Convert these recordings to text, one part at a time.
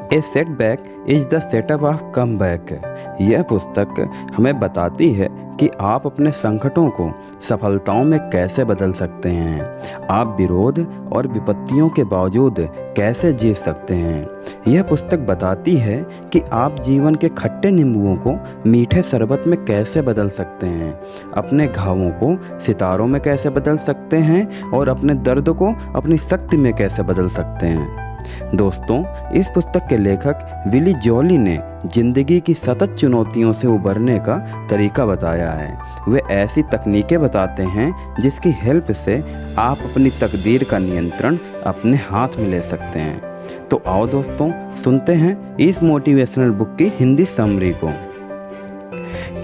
A setback is the setup of come back. यह पुस्तक हमें बताती है कि आप अपने संकटों को सफलताओं में कैसे बदल सकते हैं। आप विरोध और विपत्तियों के बावजूद कैसे जीत सकते हैं। यह पुस्तक बताती है कि आप जीवन के खट्टे नींबुओं को मीठे शरबत में कैसे बदल सकते हैं, अपने घावों को सितारों में कैसे बदल सकते हैं और अपने दर्द को अपनी शक्ति में कैसे बदल सकते हैं। दोस्तों, इस पुस्तक के लेखक विली जॉली ने जिंदगी की सतत चुनौतियों से उबरने का तरीका बताया है। वे ऐसी तकनीकें बताते हैं जिसकी हेल्प से आप अपनी तकदीर का नियंत्रण अपने हाथ में ले सकते हैं। तो आओ दोस्तों, सुनते हैं इस मोटिवेशनल बुक की हिंदी समरी को।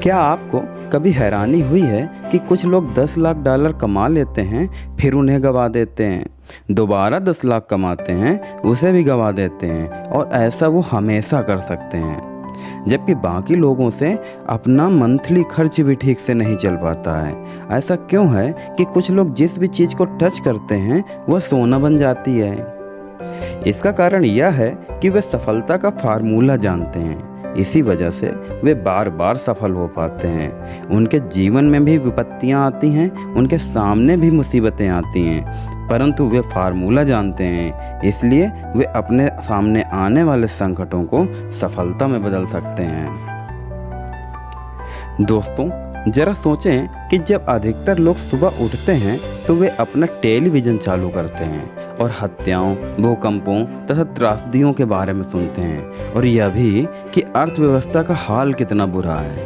क्या आपको कभी हैरानी हुई है कि कुछ लोग 10 लाख डॉलर कमा लेते हैं फिर उन्हें गंवा देते हैं, दोबारा 10 लाख कमाते हैं उसे भी गंवा देते हैं, और ऐसा वो हमेशा कर सकते हैं, जबकि बाकी लोगों से अपना मंथली खर्च भी ठीक से नहीं चल पाता है। ऐसा क्यों है कि कुछ लोग जिस भी चीज़ को टच करते हैं वह सोना बन जाती है? इसका कारण यह है कि वे सफलता का फार्मूला जानते हैं। इसी वजह से वे बार बार सफल हो पाते हैं। उनके जीवन में भी विपत्तियां आती हैं, उनके सामने भी मुसीबतें आती हैं, परंतु वे फार्मूला जानते हैं, इसलिए वे अपने सामने आने वाले संकटों को सफलता में बदल सकते हैं। दोस्तों, जरा सोचें कि जब अधिकतर लोग सुबह उठते हैं तो वे अपना टेलीविज़न चालू करते हैं और हत्याओं, भूकंपों तथा त्रासदियों के बारे में सुनते हैं, और यह भी कि अर्थव्यवस्था का हाल कितना बुरा है।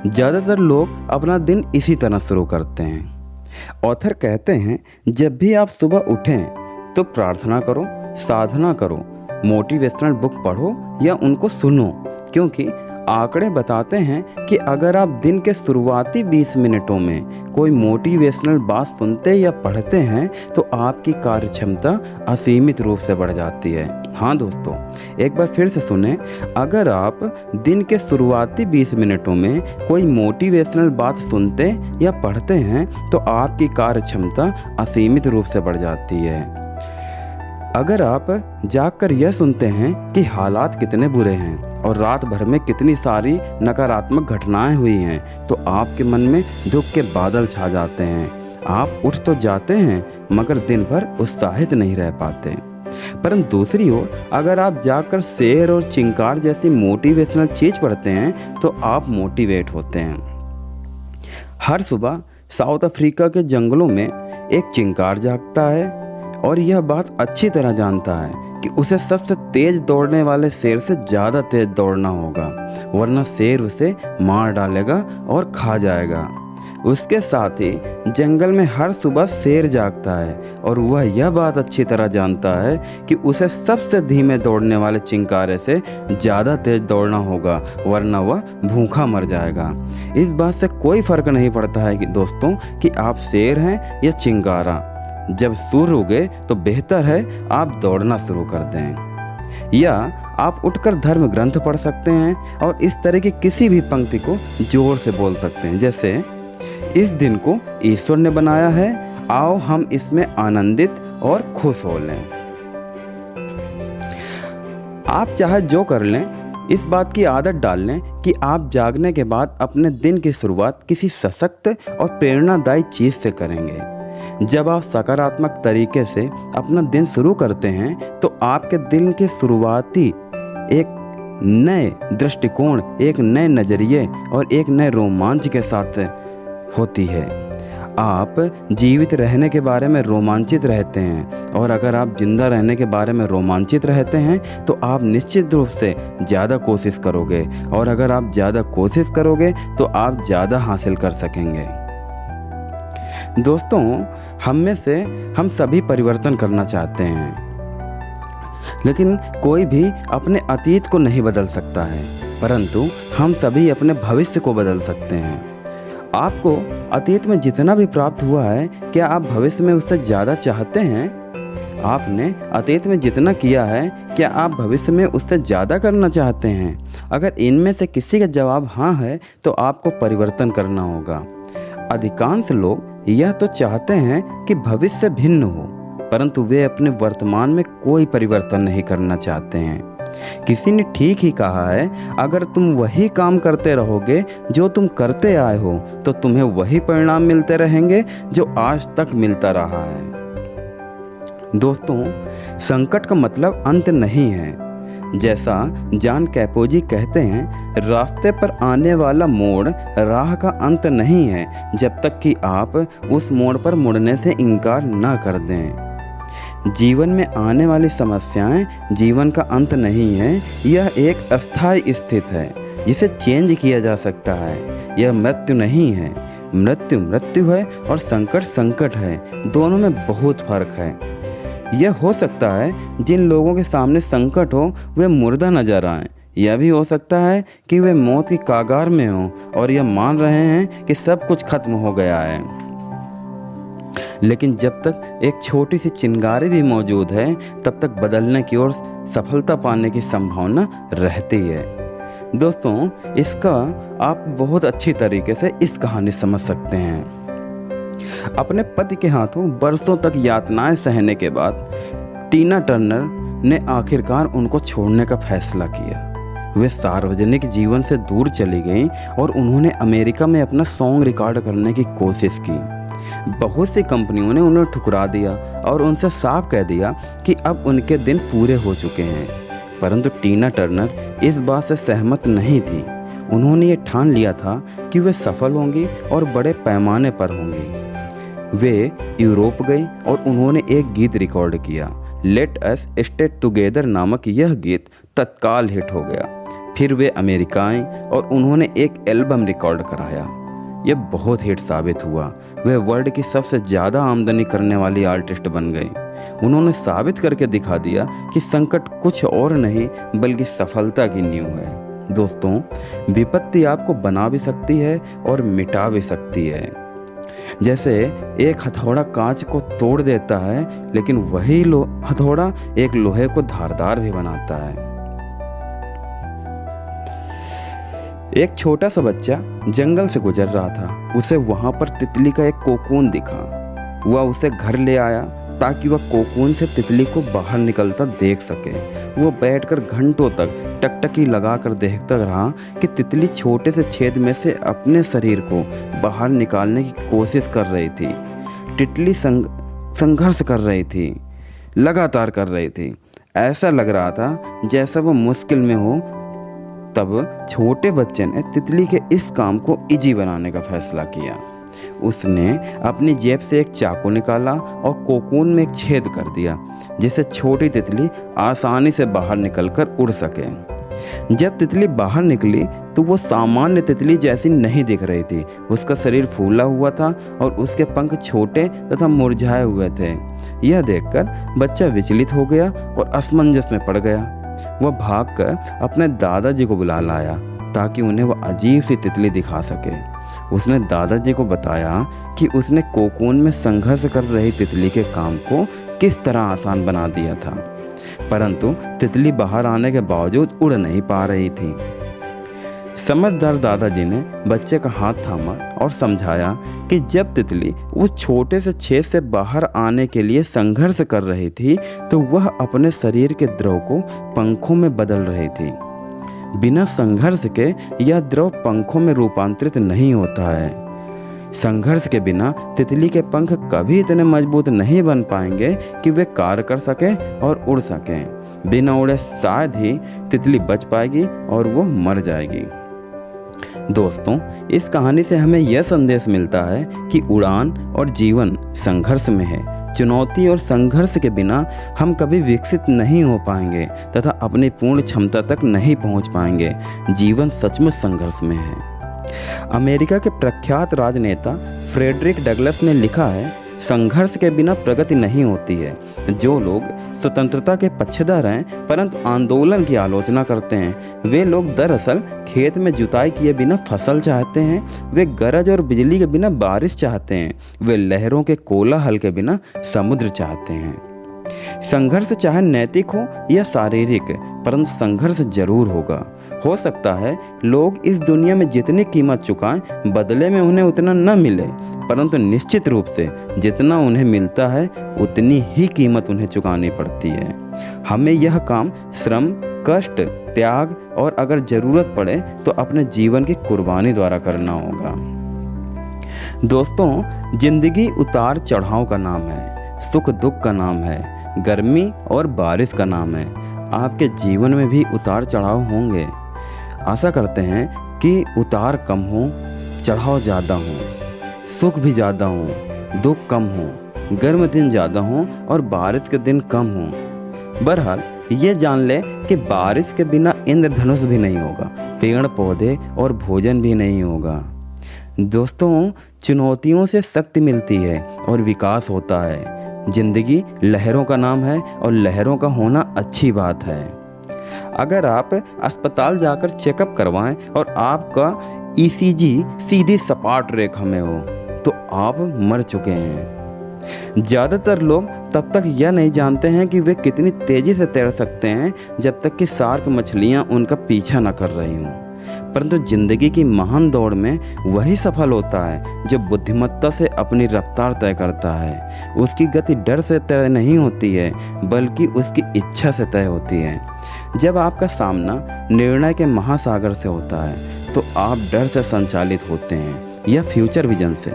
ज़्यादातर लोग अपना दिन इसी तरह शुरू करते हैं। ऑथर कहते हैं, जब भी आप सुबह उठें तो प्रार्थना करो, साधना करो, मोटिवेशनल बुक पढ़ो या उनको सुनो, क्योंकि आंकड़े बताते हैं कि अगर आप दिन के शुरुआती 20 मिनटों में कोई मोटिवेशनल बात सुनते या पढ़ते हैं तो आपकी कार्य क्षमता असीमित रूप से बढ़ जाती है। हाँ दोस्तों, एक बार फिर से सुने, अगर आप दिन के शुरुआती 20 मिनटों में कोई मोटिवेशनल बात सुनते या पढ़ते हैं तो आपकी कार्य क्षमता असीमित रूप से बढ़ जाती है। अगर आप जागकर यह सुनते हैं कि हालात कितने बुरे हैं और रात भर में कितनी सारी नकारात्मक घटनाएं हुई हैं, तो आपके मन में दुख के बादल छा जाते हैं। आप उठ तो जाते हैं मगर दिन भर उत्साहित नहीं रह पाते। परंतु दूसरी ओर अगर आप जाकर शेर और चिंकार जैसी मोटिवेशनल चीज़ पढ़ते हैं तो आप मोटिवेट होते हैं। हर सुबह साउथ अफ्रीका के जंगलों में एक चिंकार जागता है और यह बात अच्छी तरह जानता है कि उसे सबसे तेज दौड़ने वाले शेर से ज़्यादा तेज दौड़ना होगा, वरना शेर उसे मार डालेगा और खा जाएगा। उसके साथ ही जंगल में हर सुबह शेर जागता है और वह यह बात अच्छी तरह जानता है कि उसे सबसे धीमे दौड़ने वाले चिंकारे से ज़्यादा तेज दौड़ना होगा, वरना वह भूखा मर जाएगा। इस बात से कोई फ़र्क नहीं पड़ता है कि दोस्तों कि आप शेर हैं या चिंकारा। जब सूर्य उगे तो बेहतर है आप दौड़ना शुरू कर दें। या आप उठकर धर्म ग्रंथ पढ़ सकते हैं और इस तरह की किसी भी पंक्ति को जोर से बोल सकते हैं, जैसे इस दिन को ईश्वर ने बनाया है, आओ हम इसमें आनंदित और खुश हो लें। आप चाहे जो कर लें, इस बात की आदत डाल लें कि आप जागने के बाद अपने दिन की शुरुआत किसी सशक्त और प्रेरणादायी चीज़ से करेंगे। जब आप सकारात्मक तरीके से अपना दिन शुरू करते हैं तो आपके दिन के शुरुआती एक नए दृष्टिकोण, एक नए नज़रिए और एक नए रोमांच के साथ होती है। आप जीवित रहने के बारे में रोमांचित रहते हैं, और अगर आप जिंदा रहने के बारे में रोमांचित रहते हैं तो आप निश्चित रूप से ज़्यादा कोशिश करोगे, और अगर आप ज़्यादा कोशिश करोगे तो आप ज़्यादा हासिल कर सकेंगे। दोस्तों, हम में से हम सभी परिवर्तन करना चाहते हैं, लेकिन कोई भी अपने अतीत को नहीं बदल सकता है, परंतु हम सभी अपने भविष्य को बदल सकते हैं। आपको अतीत में जितना भी प्राप्त हुआ है, क्या आप भविष्य में उससे ज़्यादा चाहते हैं? आपने अतीत में जितना किया है, क्या आप भविष्य में उससे ज़्यादा करना चाहते हैं? अगर इनमें से किसी का जवाब हाँ है तो आपको परिवर्तन करना होगा। अधिकांश लोग यह तो चाहते हैं कि भविष्य भिन्न हो, परंतु वे अपने वर्तमान में कोई परिवर्तन नहीं करना चाहते हैं। किसी ने ठीक ही कहा है, अगर तुम वही काम करते रहोगे जो तुम करते आए हो तो तुम्हें वही परिणाम मिलते रहेंगे जो आज तक मिलता रहा है। दोस्तों, संकट का मतलब अंत नहीं है। जैसा जान कैपोजी कहते हैं, रास्ते पर आने वाला मोड़ राह का अंत नहीं है जब तक कि आप उस मोड़ पर मुड़ने से इनकार न कर दें। जीवन में आने वाली समस्याएं जीवन का अंत नहीं है, यह एक अस्थायी स्थिति है जिसे चेंज किया जा सकता है। यह मृत्यु नहीं है। मृत्यु मृत्यु है और संकट संकट है, दोनों में बहुत फर्क है। यह हो सकता है जिन लोगों के सामने संकट हो वे मुर्दा नजर आएं। यह भी हो सकता है कि वे मौत की कगार में हों और यह मान रहे हैं कि सब कुछ खत्म हो गया है। लेकिन जब तक एक छोटी सी चिंगारी भी मौजूद है, तब तक बदलने की ओर सफलता पाने की संभावना रहती है। दोस्तों, इसका आप बहुत अच्छी तरीके से इस कहानी समझ सकते हैं। अपने पति के हाथों बरसों तक यातनाएं सहने के बाद टीना टर्नर ने आखिरकार उनको छोड़ने का फैसला किया। वे सार्वजनिक जीवन से दूर चली गईं और उन्होंने अमेरिका में अपना सॉन्ग रिकॉर्ड करने की कोशिश की। बहुत सी कंपनियों ने उन्हें ठुकरा दिया और उनसे साफ कह दिया कि अब उनके दिन पूरे हो चुके हैं। परंतु टीना टर्नर इस बात से सहमत नहीं थी। उन्होंने ये ठान लिया था कि वे सफल होंगी और बड़े पैमाने पर होंगी। वे यूरोप गई और उन्होंने एक गीत रिकॉर्ड किया। लेट अस स्टे टुगेदर नामक यह गीत तत्काल हिट हो गया। फिर वे अमेरिका आईं और उन्होंने एक एल्बम रिकॉर्ड कराया। यह बहुत हिट साबित हुआ। वे वर्ल्ड की सबसे ज़्यादा आमदनी करने वाली आर्टिस्ट बन गई। उन्होंने साबित करके दिखा दिया कि संकट कुछ और नहीं बल्कि सफलता की नींव है। दोस्तों, विपत्ति आपको बना भी सकती है और मिटा भी सकती है। जैसे एक हथौड़ा कांच को तोड़ देता है, लेकिन वही हथौड़ा एक लोहे को धारदार भी बनाता है। एक छोटा सा बच्चा जंगल से गुजर रहा था। उसे वहां पर तितली का एक कोकून दिखा। वह उसे घर ले आया ताकि वह कोकून से तितली को बाहर निकलता देख सके। वह बैठकर घंटों तक टकटकी लगाकर देखता रहा कि तितली छोटे से छेद में से अपने शरीर को बाहर निकालने की कोशिश कर रही थी। तितली संघर्ष कर रही थी, लगातार कर रही थी। ऐसा लग रहा था जैसा वह मुश्किल में हो। तब छोटे बच्चे ने तितली के इस काम को इजी बनाने का फैसला किया। उसने अपनी जेब से एक चाकू निकाला और कोकून में एक छेद कर दिया, जिससे छोटी तितली आसानी से बाहर निकलकर उड़ सके। जब तितली बाहर निकली तो वो सामान्य तितली जैसी नहीं दिख रही थी। उसका शरीर फूला हुआ था और उसके पंख छोटे तथा मुरझाए हुए थे। यह देखकर बच्चा विचलित हो गया और असमंजस में पड़ गया। वह भागकर अपने दादाजी को बुला लाया ताकि उन्हें वह अजीब सी तितली दिखा सके। उसने दादाजी को बताया कि उसने कोकून में संघर्ष कर रही तितली के काम को किस तरह आसान बना दिया था, परंतु तितली बाहर आने के बावजूद उड़ नहीं पा रही थी। समझदार दादाजी ने बच्चे का हाथ थामा और समझाया कि जब तितली उस छोटे से छेद से बाहर आने के लिए संघर्ष कर रही थी तो वह अपने शरीर के द्रव को पंखों में बदल रही थी। बिना संघर्ष के यह द्रव पंखों में रूपांतरित नहीं होता है। संघर्ष के बिना तितली के पंख कभी इतने मजबूत नहीं बन पाएंगे कि वे कार्य कर सकें और उड़ सकें। बिना उड़े शायद ही तितली बच पाएगी और वो मर जाएगी। दोस्तों, इस कहानी से हमें यह संदेश मिलता है कि उड़ान और जीवन संघर्ष में है। चुनौती और संघर्ष के बिना हम कभी विकसित नहीं हो पाएंगे तथा अपनी पूर्ण क्षमता तक नहीं पहुंच पाएंगे। जीवन सचमुच संघर्ष में है। अमेरिका के प्रख्यात राजनेता फ्रेडरिक डगलस ने लिखा है, संघर्ष के बिना प्रगति नहीं होती है। जो लोग स्वतंत्रता के पक्षधर हैं परंतु आंदोलन की आलोचना करते हैं, वे लोग दरअसल खेत में जुताई किए बिना फसल चाहते हैं। वे गरज और बिजली के बिना बारिश चाहते हैं। वे लहरों के कोलाहल के बिना समुद्र चाहते हैं। संघर्ष चाहे नैतिक हो या शारीरिक, परंतु संघर्ष जरूर होगा। हो सकता है लोग इस दुनिया में जितनी कीमत चुकाएं बदले में उन्हें उतना न मिले, परंतु निश्चित रूप से जितना उन्हें मिलता है उतनी ही कीमत उन्हें चुकानी पड़ती है। हमें यह काम श्रम, कष्ट, त्याग और अगर ज़रूरत पड़े तो अपने जीवन की कुर्बानी द्वारा करना होगा। दोस्तों, जिंदगी उतार चढ़ाव का नाम है, सुख दुख का नाम है, गर्मी और बारिश का नाम है। आपके जीवन में भी उतार चढ़ाव होंगे। आशा करते हैं कि उतार कम हो, चढ़ाव ज़्यादा हो, सुख भी ज़्यादा हो, दुख कम हो, गर्म दिन ज़्यादा हो और बारिश के दिन कम हो। बहरहाल ये जान ले कि बारिश के बिना इंद्रधनुष भी नहीं होगा, पेड़ पौधे और भोजन भी नहीं होगा। दोस्तों, चुनौतियों से शक्ति मिलती है और विकास होता है। जिंदगी लहरों का नाम है और लहरों का होना अच्छी बात है। अगर आप अस्पताल जाकर चेकअप करवाएं और आपका ईसीजी सीधी सपाट रेखा में हो तो आप मर चुके हैं। ज़्यादातर लोग तब तक यह नहीं जानते हैं कि वे कितनी तेज़ी से तैर सकते हैं जब तक कि शार्क मछलियां उनका पीछा न कर रही हों। परंतु जिंदगी की महान दौड़ में वही सफल होता है जो बुद्धिमत्ता से अपनी रफ्तार तय करता है। उसकी गति डर से तय नहीं होती है बल्कि उसकी इच्छा से तय होती है। जब आपका सामना निर्णय के महासागर से होता है तो आप डर से संचालित होते हैं या फ्यूचर विजन से।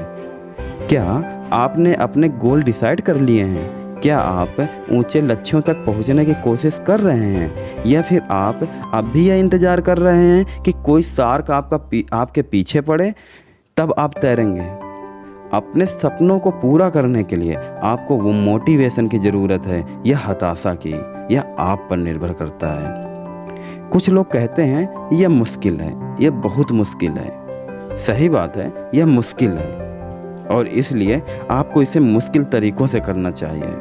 क्या आपने अपने गोल डिसाइड कर लिए हैं? क्या आप ऊंचे लक्ष्यों तक पहुंचने की कोशिश कर रहे हैं या फिर आप अब भी यह इंतज़ार कर रहे हैं कि कोई शार्क आपके पीछे पड़े तब आप तैरेंगे? अपने सपनों को पूरा करने के लिए आपको वो मोटिवेशन की ज़रूरत है या हताशा की, यह आप पर निर्भर करता है। कुछ लोग कहते हैं यह मुश्किल है, यह बहुत मुश्किल है। सही बात है, यह मुश्किल है और इसलिए आपको इसे मुश्किल तरीक़ों से करना चाहिए।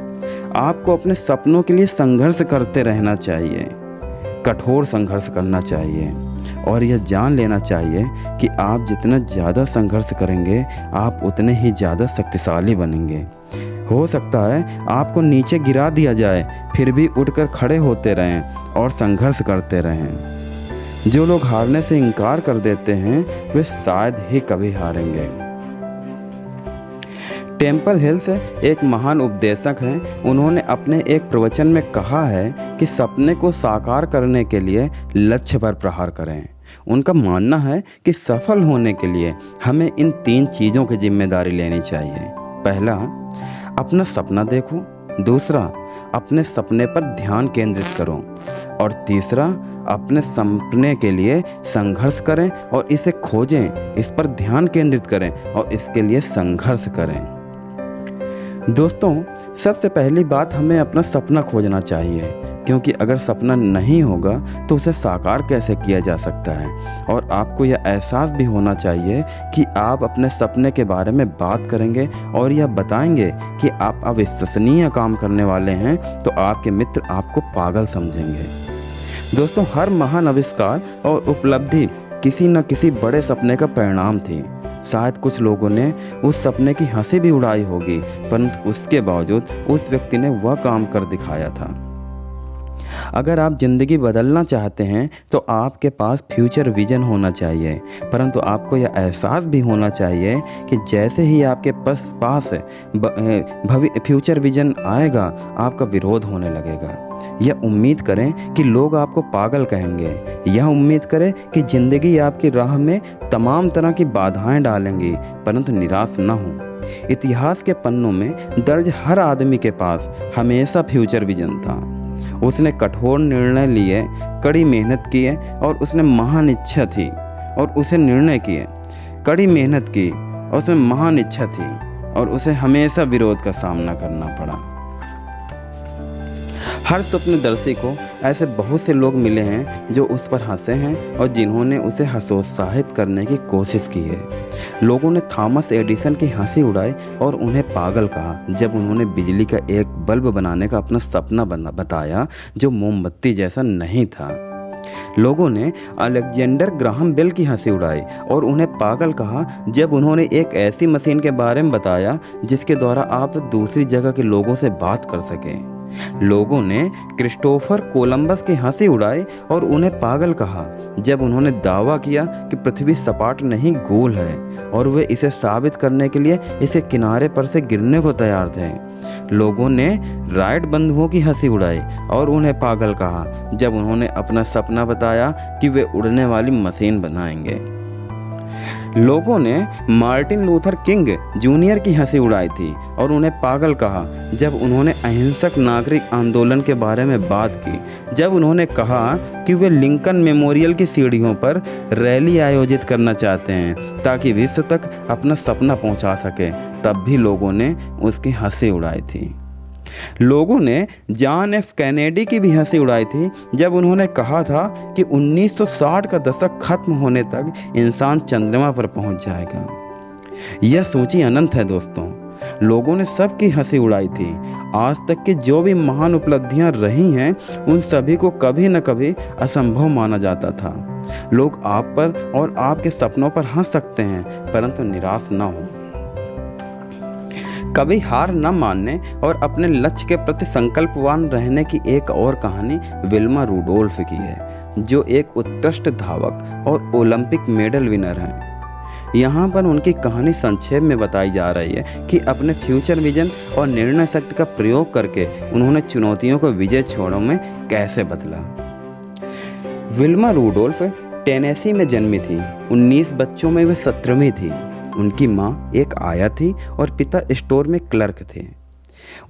आपको अपने सपनों के लिए संघर्ष करते रहना चाहिए, कठोर संघर्ष करना चाहिए और यह जान लेना चाहिए कि आप जितना ज़्यादा संघर्ष करेंगे आप उतने ही ज़्यादा शक्तिशाली बनेंगे। हो सकता है आपको नीचे गिरा दिया जाए फिर भी उठकर खड़े होते रहें और संघर्ष करते रहें। जो लोग हारने से इनकार कर देते हैं वे शायद ही कभी हारेंगे। टेम्पल हिल्स एक महान उपदेशक हैं। उन्होंने अपने एक प्रवचन में कहा है कि सपने को साकार करने के लिए लक्ष्य पर प्रहार करें। उनका मानना है कि सफल होने के लिए हमें इन 3 चीज़ों की जिम्मेदारी लेनी चाहिए। पहला, अपना सपना देखो। दूसरा, अपने सपने पर ध्यान केंद्रित करो और तीसरा, अपने सपने के लिए संघर्ष करें और इसे खोजें, इस पर ध्यान केंद्रित करें और इसके लिए संघर्ष करें। दोस्तों, सबसे पहली बात हमें अपना सपना खोजना चाहिए क्योंकि अगर सपना नहीं होगा तो उसे साकार कैसे किया जा सकता है। और आपको यह एहसास भी होना चाहिए कि आप अपने सपने के बारे में बात करेंगे और यह बताएंगे कि आप अविश्वसनीय काम करने वाले हैं तो आपके मित्र आपको पागल समझेंगे। दोस्तों, हर महान आविष्कार और उपलब्धि किसी न किसी बड़े सपने का परिणाम थी। शायद कुछ लोगों ने उस सपने की हंसी भी उड़ाई होगी परंतु उसके बावजूद उस व्यक्ति ने वह काम कर दिखाया था। अगर आप ज़िंदगी बदलना चाहते हैं तो आपके पास फ्यूचर विजन होना चाहिए, परंतु आपको यह एहसास भी होना चाहिए कि जैसे ही आपके पास फ्यूचर विजन आएगा आपका विरोध होने लगेगा। यह उम्मीद करें कि लोग आपको पागल कहेंगे। यह उम्मीद करें कि ज़िंदगी आपकी राह में तमाम तरह की बाधाएं डालेंगी, परंतु निराश न हो। इतिहास के पन्नों में दर्ज हर आदमी के पास हमेशा फ्यूचर विजन था। उसने कठोर निर्णय लिए, कड़ी मेहनत किए और उसने महान इच्छा थी और उसे निर्णय किए। कड़ी मेहनत की और उसमें महान इच्छा थी और उसे हमेशा विरोध का सामना करना पड़ा। हर स्वप्नदर्शी को ऐसे बहुत से लोग मिले हैं जो उस पर हंसे हैं और जिन्होंने उसे हतोत्साहित करने की कोशिश की है। लोगों ने थॉमस एडिसन की हंसी उड़ाई और उन्हें पागल कहा जब उन्होंने बिजली का एक बल्ब बनाने का अपना सपना बताया जो मोमबत्ती जैसा नहीं था। लोगों ने अलेक्जेंडर ग्राहम बेल की हंसी उड़ाई और उन्हें पागल कहा जब उन्होंने एक ऐसी मशीन के बारे में बताया जिसके द्वारा आप दूसरी जगह के लोगों से बात कर सकें। लोगों ने क्रिस्टोफर कोलंबस की हंसी उड़ाई और उन्हें पागल कहा जब उन्होंने दावा किया कि पृथ्वी सपाट नहीं गोल है, और वे इसे साबित करने के लिए इसे किनारे पर से गिरने को तैयार थे। लोगों ने राइट बंधुओं की हंसी उड़ाई और उन्हें पागल कहा जब उन्होंने अपना सपना बताया कि वे उड़ने वाली मशीन बनाएंगे। लोगों ने मार्टिन लूथर किंग जूनियर की हंसी उड़ाई थी और उन्हें पागल कहा जब उन्होंने अहिंसक नागरिक आंदोलन के बारे में बात की, जब उन्होंने कहा कि वे लिंकन मेमोरियल की सीढ़ियों पर रैली आयोजित करना चाहते हैं ताकि विश्व तक अपना सपना पहुंचा सके, तब भी लोगों ने उसकी हंसी उड़ाई थी। लोगों ने जॉन एफ कैनेडी की भी हंसी उड़ाई थी जब उन्होंने कहा था कि 1960 का दशक खत्म होने तक इंसान चंद्रमा पर पहुंच जाएगा। यह सूची अनंत है दोस्तों। लोगों ने सबकी हंसी उड़ाई थी। आज तक की जो भी महान उपलब्धियां रही हैं, उन सभी को कभी न कभी असंभव माना जाता था। लोग आप पर और आपके सपनों पर हंस सकते हैं, परंतु निराश न हो। कभी हार न मानने और अपने लक्ष्य के प्रति संकल्पवान रहने की एक और कहानी विल्मा रूडोल्फ की है, जो एक उत्कृष्ट धावक और ओलंपिक मेडल विनर हैं। यहाँ पर उनकी कहानी संक्षेप में बताई जा रही है कि अपने फ्यूचर विजन और निर्णय शक्ति का प्रयोग करके उन्होंने चुनौतियों को विजय क्षणों में कैसे बदला। विल्मा रूडोल्फ टेनेसी में जन्मी थी। 19 बच्चों में वे 17वीं थी। उनकी माँ एक आया थी और पिता स्टोर में क्लर्क थे।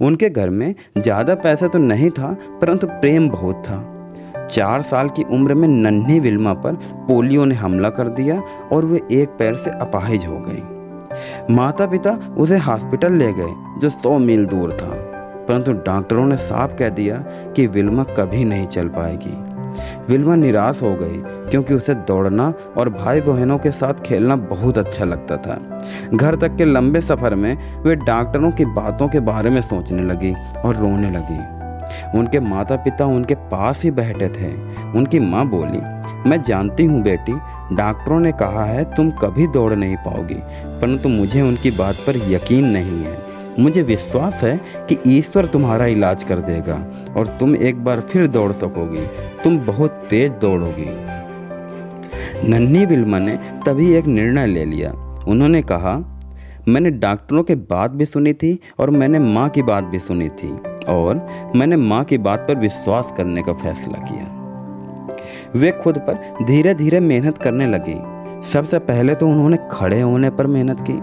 उनके घर में ज़्यादा पैसा तो नहीं था, परंतु प्रेम बहुत था। 4 साल की उम्र में नन्ही विल्मा पर पोलियो ने हमला कर दिया और वे एक पैर से अपाहिज हो गई। माता पिता उसे हॉस्पिटल ले गए जो 100 मील दूर था, परंतु डॉक्टरों ने साफ कह दिया कि विल्मा कभी नहीं चल पाएगी। विल्मा निराश हो गई क्योंकि उसे दौड़ना और भाई बहनों के साथ खेलना बहुत अच्छा लगता था। घर तक के लंबे सफ़र में वे डॉक्टरों की बातों के बारे में सोचने लगी और रोने लगी। उनके माता पिता उनके पास ही बैठे थे। उनकी माँ बोली, मैं जानती हूँ बेटी, डॉक्टरों ने कहा है तुम कभी दौड़ नहीं पाओगी, परंतु मुझे उनकी बात पर यकीन नहीं है। मुझे विश्वास है कि ईश्वर तुम्हारा इलाज कर देगा और तुम एक बार फिर दौड़ सकोगी। तुम बहुत तेज दौड़ोगी। नन्ही विल्मा ने तभी एक निर्णय ले लिया। उन्होंने कहा, मैंने डॉक्टरों की बात भी सुनी थी और मैंने माँ की बात भी सुनी थी और मैंने माँ की बात पर विश्वास करने का फैसला किया। वे खुद पर धीरे धीरे मेहनत करने लगी। सबसे पहले तो उन्होंने खड़े होने पर मेहनत की,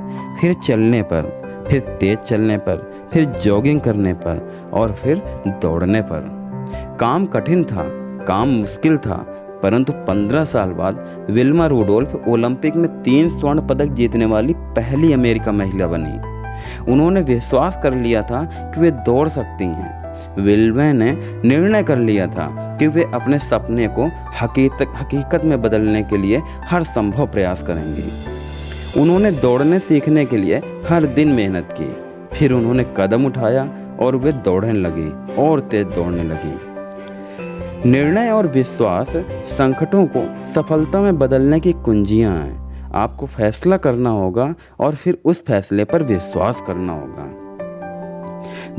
फिर चलने पर, फिर तेज चलने पर, फिर जॉगिंग करने पर और फिर दौड़ने पर। काम कठिन था, काम मुश्किल था, परंतु 15 साल बाद विल्मा रूडोल्फ ओलंपिक में 3 स्वर्ण पदक जीतने वाली पहली अमेरिका महिला बनी। उन्होंने विश्वास कर लिया था कि वे दौड़ सकती हैं। विल्मा ने निर्णय कर लिया था कि वे अपने सपने को हकीकत में बदलने के लिए हर संभव प्रयास करेंगी। उन्होंने दौड़ने सीखने के लिए हर दिन मेहनत की। फिर उन्होंने कदम उठाया और वे दौड़ने लगी और तेज दौड़ने लगी। निर्णय और विश्वास संकटों को सफलता में बदलने की कुंजियां हैं। आपको फैसला करना होगा और फिर उस फैसले पर विश्वास करना होगा।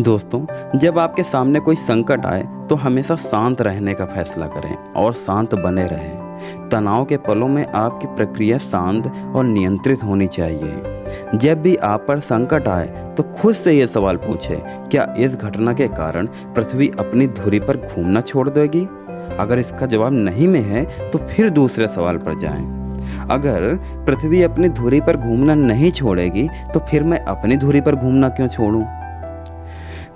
दोस्तों, जब आपके सामने कोई संकट आए तो हमेशा शांत रहने का फैसला करें और शांत बने रहें। तनाव के पलों में आपकी प्रक्रिया शांत और नियंत्रित होनी चाहिए। जब भी आप पर संकट आए तो खुद से ये सवाल पूछें, क्या इस घटना के कारण पृथ्वी अपनी धुरी पर घूमना छोड़ देगी? अगर इसका जवाब नहीं में है तो फिर दूसरे सवाल पर जाएं। अगर पृथ्वी अपनी धुरी पर घूमना नहीं छोड़ेगी तो फिर मैं अपनी धुरी पर घूमना क्यों छोड़ूं?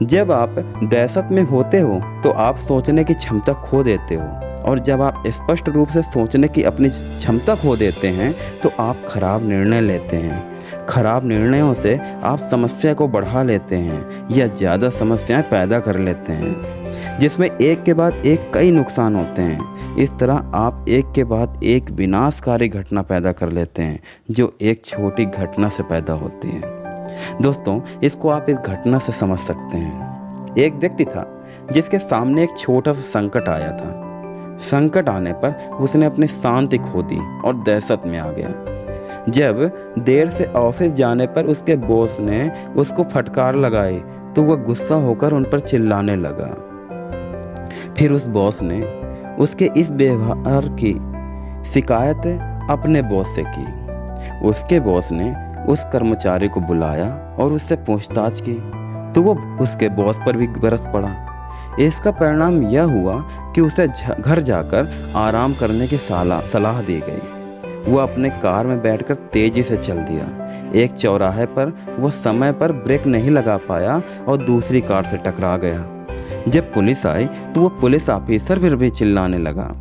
जब आप दहशत में होते हो तो आप सोचने की क्षमता खो देते हो, और जब आप स्पष्ट रूप से सोचने की अपनी क्षमता खो देते हैं तो आप खराब निर्णय लेते हैं। खराब निर्णयों से आप समस्या को बढ़ा लेते हैं या ज़्यादा समस्याएं पैदा कर लेते हैं, जिसमें एक के बाद एक कई नुकसान होते हैं। इस तरह आप एक के बाद एक विनाशकारी घटना पैदा कर लेते हैं जो एक छोटी घटना से पैदा होती है। दोस्तों, इसको आप इस घटना से समझ सकते हैं। एक व्यक्ति था जिसके सामने एक छोटा सा संकट आया था। संकट आने पर उसने अपनी शांति खो दी और दहशत में आ गया। जब देर से ऑफिस जाने पर उसके बॉस ने उसको फटकार लगाई तो वह गुस्सा होकर उन पर चिल्लाने लगा। फिर उस बॉस ने उसके इस व्यवहार की शिकायत अपने बॉस से की। उसके बॉस ने उस कर्मचारी को बुलाया और उससे पूछताछ की, तो वो उसके बॉस पर भी बरस पड़ा। इसका परिणाम यह हुआ कि उसे घर जाकर आराम करने की सलाह दी गई। वो अपने कार में बैठकर तेजी से चल दिया। एक चौराहे पर वो समय पर ब्रेक नहीं लगा पाया और दूसरी कार से टकरा गया। जब पुलिस आई तो वो पुलिस ऑफिसर फिर भी चिल्लाने लगा।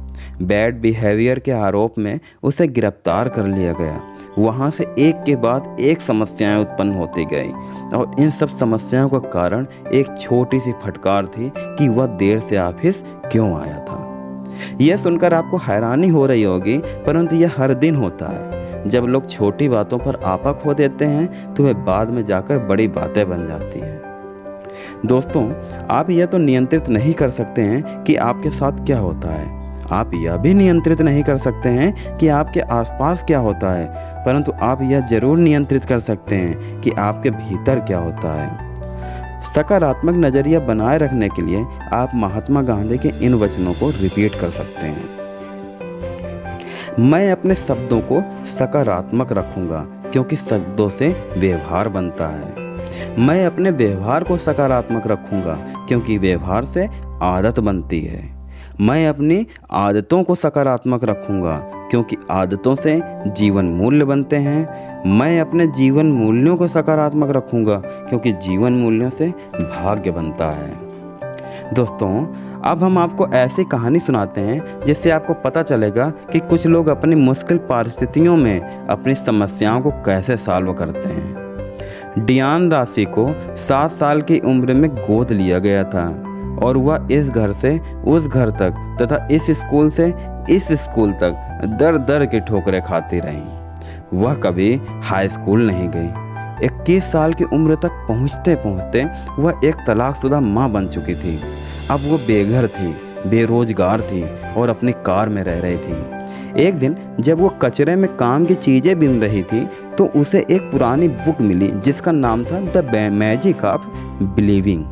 बैड बिहेवियर के आरोप में उसे गिरफ्तार कर लिया गया। वहाँ से एक के बाद एक समस्याएं उत्पन्न होती गई और इन सब समस्याओं का कारण एक छोटी सी फटकार थी कि वह देर से ऑफिस क्यों आया था। यह सुनकर आपको हैरानी हो रही होगी, परंतु यह हर दिन होता है। जब लोग छोटी बातों पर आपा खो देते हैं तो वे बाद में जाकर बड़ी बातें बन जाती हैं। दोस्तों, आप यह तो नियंत्रित नहीं कर सकते हैं कि आपके साथ क्या होता है, आप यह भी नियंत्रित नहीं कर सकते हैं कि आपके आसपास क्या होता है, परंतु आप यह जरूर नियंत्रित कर सकते हैं कि आपके भीतर क्या होता है। सकारात्मक नज़रिया बनाए रखने के लिए आप महात्मा गांधी के इन वचनों को रिपीट कर सकते हैं। मैं अपने शब्दों को सकारात्मक रखूंगा क्योंकि शब्दों से व्यवहार बनता है। मैं अपने व्यवहार को सकारात्मक रखूंगा क्योंकि व्यवहार से आदत बनती है। मैं अपनी आदतों को सकारात्मक रखूंगा क्योंकि आदतों से जीवन मूल्य बनते हैं। मैं अपने जीवन मूल्यों को सकारात्मक रखूंगा क्योंकि जीवन मूल्यों से भाग्य बनता है। दोस्तों, अब हम आपको ऐसी कहानी सुनाते हैं जिससे आपको पता चलेगा कि कुछ लोग अपनी मुश्किल परिस्थितियों में अपनी समस्याओं को कैसे सॉल्व करते हैं। डियान राशि को 7 साल की उम्र में गोद लिया गया था और वह इस घर से उस घर तक तथा इस स्कूल से इस स्कूल तक दर दर की ठोकरें खाती रही। वह कभी हाई स्कूल नहीं गई। 21 साल की उम्र तक पहुँचते पहुँचते वह एक तलाकशुदा माँ बन चुकी थी। अब वो बेघर थी, बेरोजगार थी और अपनी कार में रह रही थी। एक दिन जब वो कचरे में काम की चीज़ें बिन रही थी तो उसे एक पुरानी बुक मिली जिसका नाम था the magic of believing.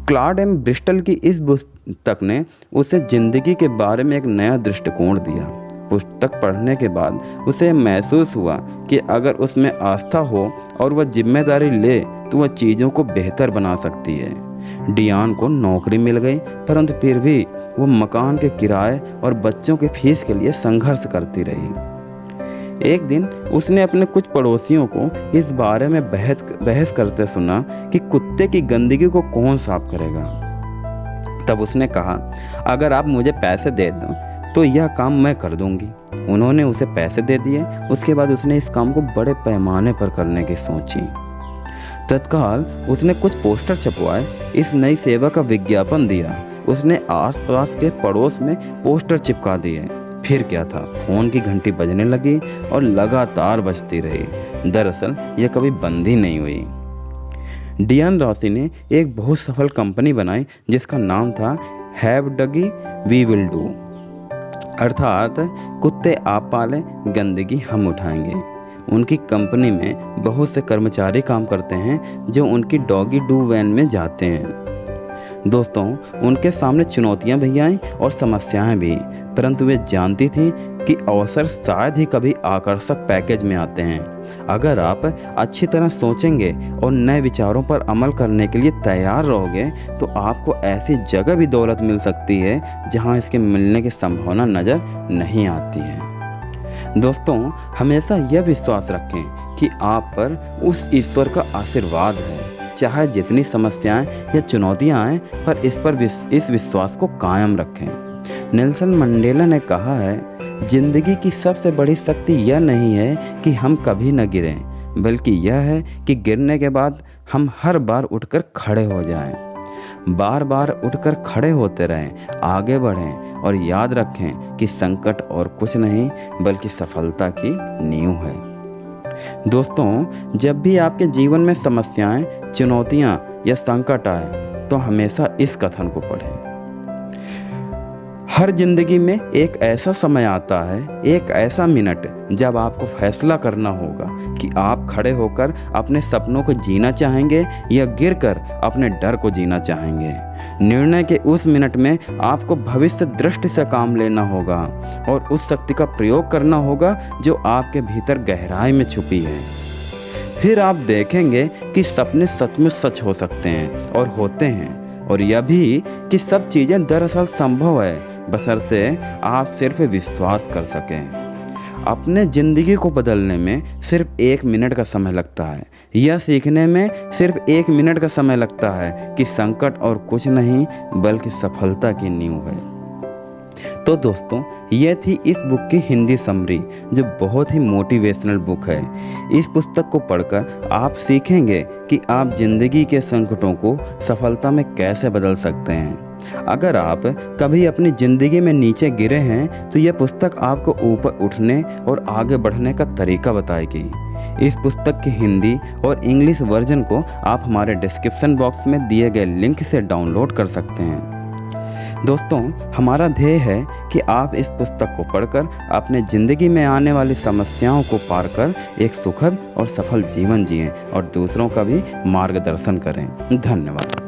Claude M Bristol की इस पुस्तक ने उसे ज़िंदगी के बारे में एक नया दृष्टिकोण दिया। पुस्तक पढ़ने के बाद उसे महसूस हुआ कि अगर उसमें आस्था हो और वह जिम्मेदारी ले तो वह चीज़ों को बेहतर बना सकती है। डियान को नौकरी मिल गई, परंतु फिर भी वो मकान के किराए और बच्चों की फीस के लिए संघर्ष करती रही। एक दिन उसने अपने कुछ पड़ोसियों को इस बारे में बहस करते सुना कि कुत्ते की गंदगी को कौन साफ करेगा। तब उसने कहा, अगर आप मुझे पैसे दे दो तो यह काम मैं कर दूंगी। उन्होंने उसे पैसे दे दिए। उसके बाद उसने इस काम को बड़े पैमाने पर करने की सोची। तत्काल उसने कुछ पोस्टर छपवाए, इस नई सेवा का विज्ञापन दिया। उसने आसपास के पड़ोस में पोस्टर चिपका दिए। फिर क्या था, फ़ोन की घंटी बजने लगी और लगातार बजती रही। दरअसल यह कभी बंद ही नहीं हुई। डियान राशि ने एक बहुत सफल कंपनी बनाई जिसका नाम था have doggy we will do, अर्थात कुत्ते आप पालें, गंदगी हम उठाएंगे। उनकी कंपनी में बहुत से कर्मचारी काम करते हैं जो उनकी डॉगी डू वैन में जाते हैं। दोस्तों, उनके सामने चुनौतियां भी आईं और समस्याएं भी, परंतु वे जानती थी कि अवसर शायद ही कभी आकर्षक पैकेज में आते हैं। अगर आप अच्छी तरह सोचेंगे और नए विचारों पर अमल करने के लिए तैयार रहोगे तो आपको ऐसी जगह भी दौलत मिल सकती है जहां इसके मिलने की संभावना नज़र नहीं आती है। दोस्तों, हमेशा यह विश्वास रखें कि आप पर उस ईश्वर का आशीर्वाद है। चाहे जितनी समस्याएं या चुनौतियां आएं, पर इस विश्वास को कायम रखें। नेल्सन मंडेला ने कहा है, जिंदगी की सबसे बड़ी शक्ति यह नहीं है कि हम कभी न गिरें, बल्कि यह है कि गिरने के बाद हम हर बार उठकर खड़े हो जाएं। बार बार उठकर खड़े होते रहें, आगे बढ़ें और याद रखें कि संकट और कुछ नहीं बल्कि सफलता की नींव है। दोस्तों, जब भी आपके जीवन में समस्याएं, चुनौतियां या संकट आए तो हमेशा इस कथन को पढ़ें, हर जिंदगी में एक ऐसा समय आता है, एक ऐसा मिनट जब आपको फैसला करना होगा कि आप खड़े होकर अपने सपनों को जीना चाहेंगे या गिरकर अपने डर को जीना चाहेंगे। निर्णय के उस मिनट में आपको भविष्य दृष्टि से काम लेना होगा और उस शक्ति का प्रयोग करना होगा जो आपके भीतर गहराई में छुपी है। फिर आप देखेंगे कि सपने सचमुच सच हो सकते हैं और होते हैं, और यह भी कि सब चीज़ें दरअसल संभव है, बशर्ते आप सिर्फ विश्वास कर सकें। अपने ज़िंदगी को बदलने में सिर्फ 1 मिनट का समय लगता है। यह सीखने में सिर्फ 1 मिनट का समय लगता है कि संकट और कुछ नहीं बल्कि सफलता की नींव है। तो दोस्तों, यह थी इस बुक की हिंदी समरी, जो बहुत ही मोटिवेशनल बुक है। इस पुस्तक को पढ़कर आप सीखेंगे कि आप ज़िंदगी के संकटों को सफलता में कैसे बदल सकते हैं। अगर आप कभी अपनी ज़िंदगी में नीचे गिरे हैं तो यह पुस्तक आपको ऊपर उठने और आगे बढ़ने का तरीका बताएगी। इस पुस्तक की हिंदी और इंग्लिश वर्जन को आप हमारे डिस्क्रिप्शन बॉक्स में दिए गए लिंक से डाउनलोड कर सकते हैं। दोस्तों, हमारा ध्येय है कि आप इस पुस्तक को पढ़कर अपने ज़िंदगी में आने वाली समस्याओं को पार कर एक सुखद और सफल जीवन जिएं और दूसरों का भी मार्गदर्शन करें। धन्यवाद।